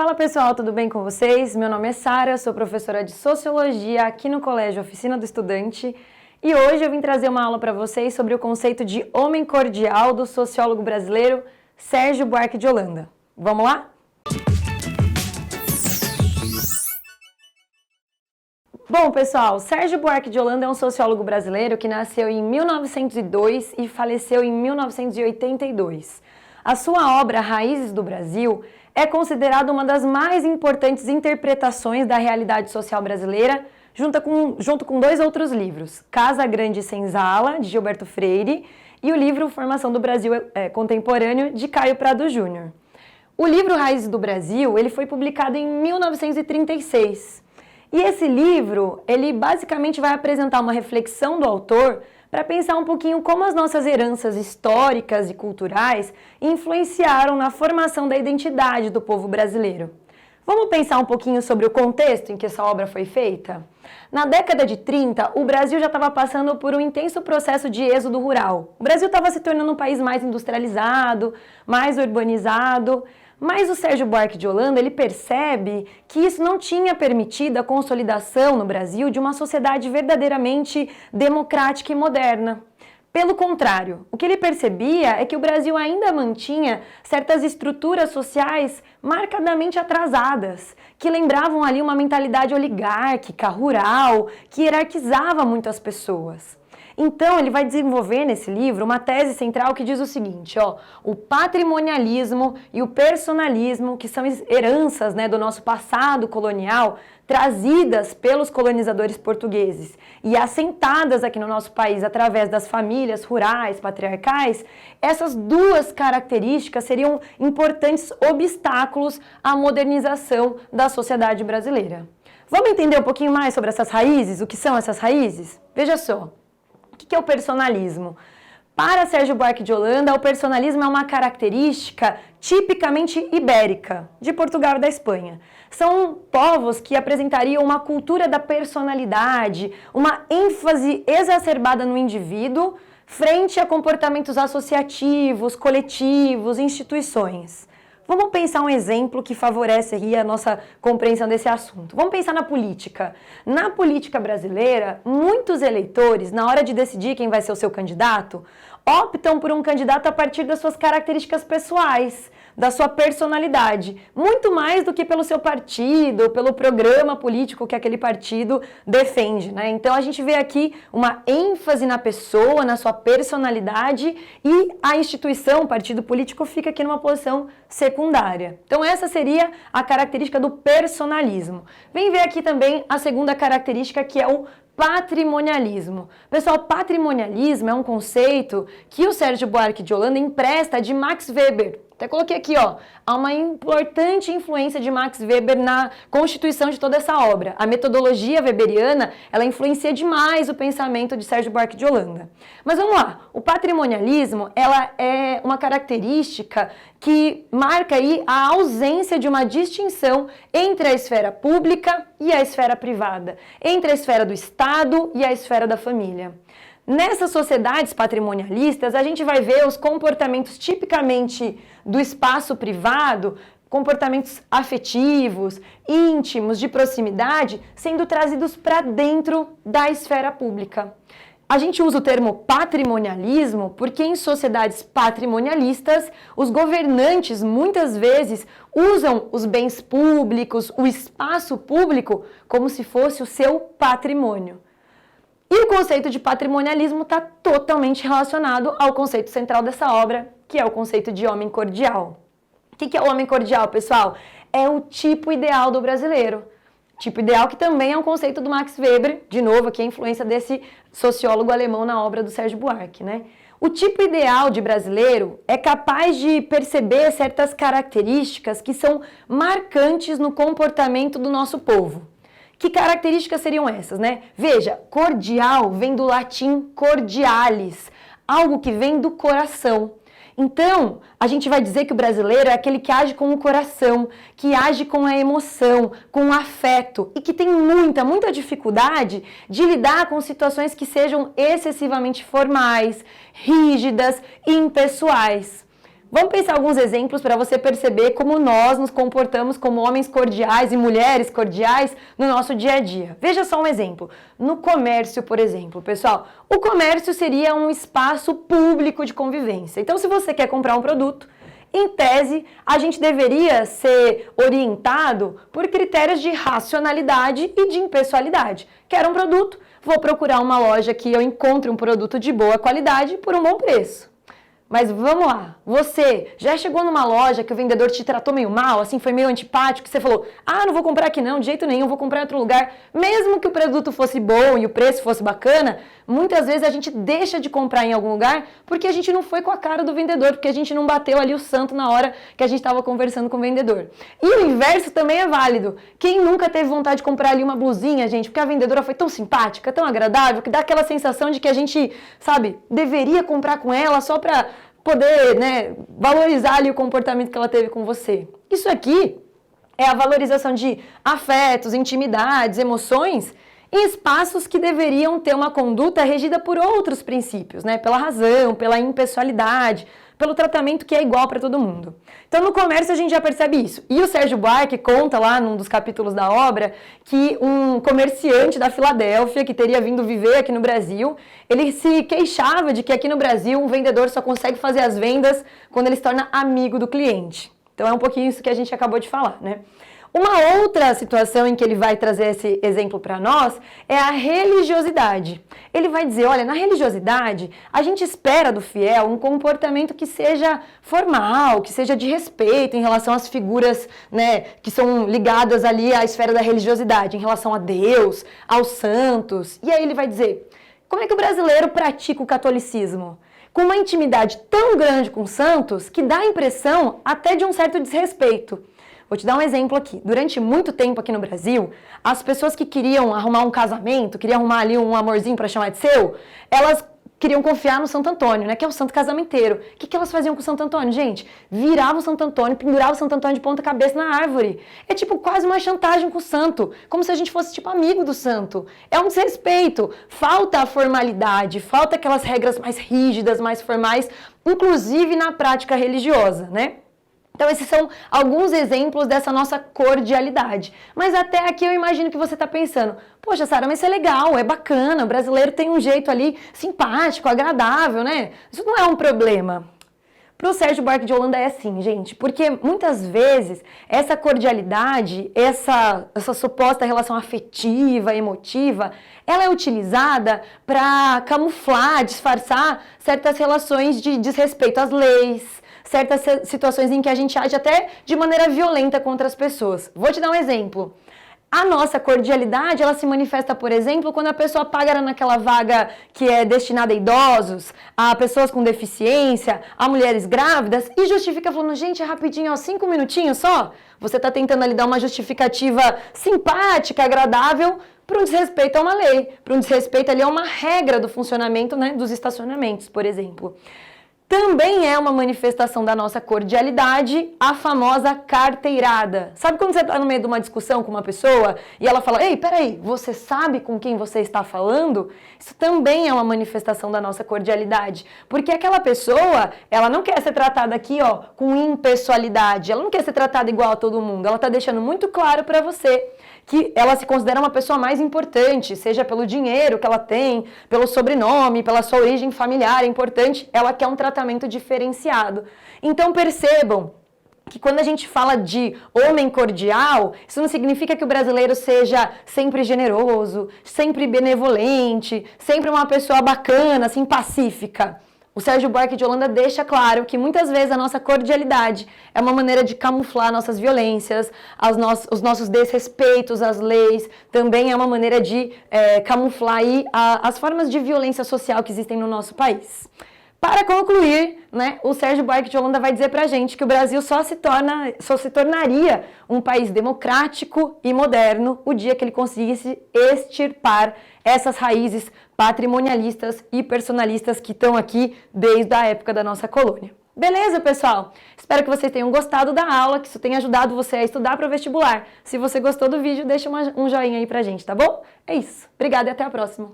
Fala pessoal, tudo bem com vocês? Meu nome é Sara, sou professora de Sociologia aqui no Colégio Oficina do Estudante e hoje eu vim trazer uma aula para vocês sobre o conceito de homem cordial do sociólogo brasileiro Sérgio Buarque de Holanda. Vamos lá? Bom pessoal, Sérgio Buarque de Holanda é um sociólogo brasileiro que nasceu em 1902 e faleceu em 1982. A sua obra Raízes do Brasil é considerada uma das mais importantes interpretações da realidade social brasileira, junto com dois outros livros, Casa Grande e Senzala, de Gilberto Freire, e o livro Formação do Brasil Contemporâneo, de Caio Prado Júnior. O livro Raízes do Brasil ele foi publicado em 1936. E esse livro, ele basicamente vai apresentar uma reflexão do autor para pensar um pouquinho como as nossas heranças históricas e culturais influenciaram na formação da identidade do povo brasileiro. Vamos pensar um pouquinho sobre o contexto em que essa obra foi feita? Na década de 30, o Brasil já estava passando por um intenso processo de êxodo rural. O Brasil estava se tornando um país mais industrializado, mais urbanizado, mas o Sérgio Buarque de Holanda, ele percebe que isso não tinha permitido a consolidação no Brasil de uma sociedade verdadeiramente democrática e moderna. Pelo contrário, o que ele percebia é que o Brasil ainda mantinha certas estruturas sociais marcadamente atrasadas, que lembravam ali uma mentalidade oligárquica, rural, que hierarquizava muito as pessoas. Então, ele vai desenvolver nesse livro uma tese central que diz o seguinte, o patrimonialismo e o personalismo, que são heranças do nosso passado colonial, trazidas pelos colonizadores portugueses e assentadas aqui no nosso país através das famílias rurais, patriarcais, essas duas características seriam importantes obstáculos à modernização da sociedade brasileira. Vamos entender um pouquinho mais sobre essas raízes? O que são essas raízes? Veja só. O que é o personalismo? Para Sérgio Buarque de Holanda, o personalismo é uma característica tipicamente ibérica, de Portugal e da Espanha. São povos que apresentariam uma cultura da personalidade, uma ênfase exacerbada no indivíduo, frente a comportamentos associativos, coletivos, instituições. Vamos pensar um exemplo que favorece a nossa compreensão desse assunto. Vamos pensar na política. Na política brasileira, muitos eleitores, na hora de decidir quem vai ser o seu candidato, optam por um candidato a partir das suas características pessoais, da sua personalidade, muito mais do que pelo seu partido, pelo programa político que aquele partido defende, né? Então a gente vê aqui uma ênfase na pessoa, na sua personalidade e a instituição, o partido político, fica aqui numa posição secundária. Então essa seria a característica do personalismo. Vem ver aqui também a segunda característica, que é o patrimonialismo. Pessoal, patrimonialismo é um conceito que o Sérgio Buarque de Holanda empresta de Max Weber. Até coloquei aqui, há uma importante influência de Max Weber na constituição de toda essa obra. A metodologia weberiana, ela influencia demais o pensamento de Sérgio Buarque de Holanda. Mas vamos lá, o patrimonialismo, ela é uma característica que marca aí a ausência de uma distinção entre a esfera pública e a esfera privada, entre a esfera do Estado e a esfera da família. Nessas sociedades patrimonialistas, a gente vai ver os comportamentos tipicamente do espaço privado, comportamentos afetivos, íntimos, de proximidade, sendo trazidos para dentro da esfera pública. A gente usa o termo patrimonialismo porque em sociedades patrimonialistas, os governantes muitas vezes usam os bens públicos, o espaço público, como se fosse o seu patrimônio. E o conceito de patrimonialismo está totalmente relacionado ao conceito central dessa obra, que é o conceito de homem cordial. O que é o homem cordial, pessoal? É o tipo ideal do brasileiro. Tipo ideal que também é um conceito do Max Weber, de novo aqui a influência desse sociólogo alemão na obra do Sérgio Buarque, né? O tipo ideal de brasileiro é capaz de perceber certas características que são marcantes no comportamento do nosso povo. Que características seriam essas, né? Veja, cordial vem do latim cordialis, algo que vem do coração. Então, a gente vai dizer que o brasileiro é aquele que age com o coração, que age com a emoção, com o afeto e que tem muita dificuldade de lidar com situações que sejam excessivamente formais, rígidas e impessoais. Vamos pensar alguns exemplos para você perceber como nós nos comportamos como homens cordiais e mulheres cordiais no nosso dia a dia. Veja só um exemplo. No comércio, por exemplo, pessoal, o comércio seria um espaço público de convivência. Então, se você quer comprar um produto, em tese, a gente deveria ser orientado por critérios de racionalidade e de impessoalidade. Quero um produto, vou procurar uma loja que eu encontre um produto de boa qualidade por um bom preço. Mas vamos lá, você já chegou numa loja que o vendedor te tratou meio mal, assim, foi meio antipático, que você falou, não vou comprar aqui não, de jeito nenhum, vou comprar em outro lugar. Mesmo que o produto fosse bom e o preço fosse bacana, muitas vezes a gente deixa de comprar em algum lugar porque a gente não foi com a cara do vendedor, porque a gente não bateu ali o santo na hora que a gente estava conversando com o vendedor. E o inverso também é válido. Quem nunca teve vontade de comprar ali uma blusinha, gente, porque a vendedora foi tão simpática, tão agradável, que dá aquela sensação de que a gente, sabe, deveria comprar com ela só para poder, valorizar ali o comportamento que ela teve com você. Isso aqui é a valorização de afetos, intimidades, emoções em espaços que deveriam ter uma conduta regida por outros princípios, pela razão, pela impessoalidade, pelo tratamento que é igual para todo mundo. Então, no comércio, a gente já percebe isso. E o Sérgio Buarque conta lá num dos capítulos da obra que um comerciante da Filadélfia, que teria vindo viver aqui no Brasil, ele se queixava de que aqui no Brasil um vendedor só consegue fazer as vendas quando ele se torna amigo do cliente. Então, é um pouquinho isso que a gente acabou de falar, Uma outra situação em que ele vai trazer esse exemplo para nós é a religiosidade. Ele vai dizer, olha, na religiosidade, a gente espera do fiel um comportamento que seja formal, que seja de respeito em relação às figuras, que são ligadas ali à esfera da religiosidade, em relação a Deus, aos santos. E aí ele vai dizer, como é que o brasileiro pratica o catolicismo? Com uma intimidade tão grande com os santos que dá a impressão até de um certo desrespeito. Vou te dar um exemplo aqui. Durante muito tempo aqui no Brasil, as pessoas que queriam arrumar um casamento, queriam arrumar ali um amorzinho para chamar de seu, elas queriam confiar no Santo Antônio, que é o santo casamenteiro. O que elas faziam com o Santo Antônio, gente? Viravam o Santo Antônio, penduravam o Santo Antônio de ponta cabeça na árvore. É tipo quase uma chantagem com o santo, como se a gente fosse tipo amigo do santo. É um desrespeito. Falta a formalidade, falta aquelas regras mais rígidas, mais formais, inclusive na prática religiosa, Então, esses são alguns exemplos dessa nossa cordialidade. Mas até aqui eu imagino que você está pensando, poxa, Sara, mas isso é legal, é bacana, o brasileiro tem um jeito ali simpático, agradável, Isso não é um problema. Para o Sérgio Buarque de Holanda é assim, gente, porque muitas vezes essa cordialidade, essa suposta relação afetiva, emotiva, ela é utilizada para camuflar, disfarçar certas relações de desrespeito às leis, certas situações em que a gente age até de maneira violenta contra as pessoas. Vou te dar um exemplo. A nossa cordialidade, ela se manifesta, por exemplo, quando a pessoa paga naquela vaga que é destinada a idosos, a pessoas com deficiência, a mulheres grávidas, e justifica falando, gente, é rapidinho, 5 minutinhos só. Você está tentando ali dar uma justificativa simpática, agradável, para um desrespeito a uma lei, para um desrespeito ali a uma regra do funcionamento dos estacionamentos, por exemplo. Também é uma manifestação da nossa cordialidade a famosa carteirada. Sabe quando você está no meio de uma discussão com uma pessoa e ela fala, ei, peraí, você sabe com quem você está falando? Isso também é uma manifestação da nossa cordialidade. Porque aquela pessoa, ela não quer ser tratada aqui, com impessoalidade. Ela não quer ser tratada igual a todo mundo. Ela está deixando muito claro para você que ela se considera uma pessoa mais importante, seja pelo dinheiro que ela tem, pelo sobrenome, pela sua origem familiar, é importante, ela quer um tratamento diferenciado. Então percebam que quando a gente fala de homem cordial, isso não significa que o brasileiro seja sempre generoso, sempre benevolente, sempre uma pessoa bacana, assim, pacífica. O Sérgio Buarque de Holanda deixa claro que muitas vezes a nossa cordialidade é uma maneira de camuflar nossas violências, os nossos desrespeitos às leis, também é uma maneira de camuflar aí as formas de violência social que existem no nosso país. Para concluir, o Sérgio Buarque de Holanda vai dizer pra gente que o Brasil só se tornaria um país democrático e moderno o dia que ele conseguisse extirpar essas raízes patrimonialistas e personalistas que estão aqui desde a época da nossa colônia. Beleza, pessoal? Espero que vocês tenham gostado da aula, que isso tenha ajudado você a estudar para o vestibular. Se você gostou do vídeo, deixa um joinha aí pra gente, tá bom? É isso. Obrigada e até a próxima.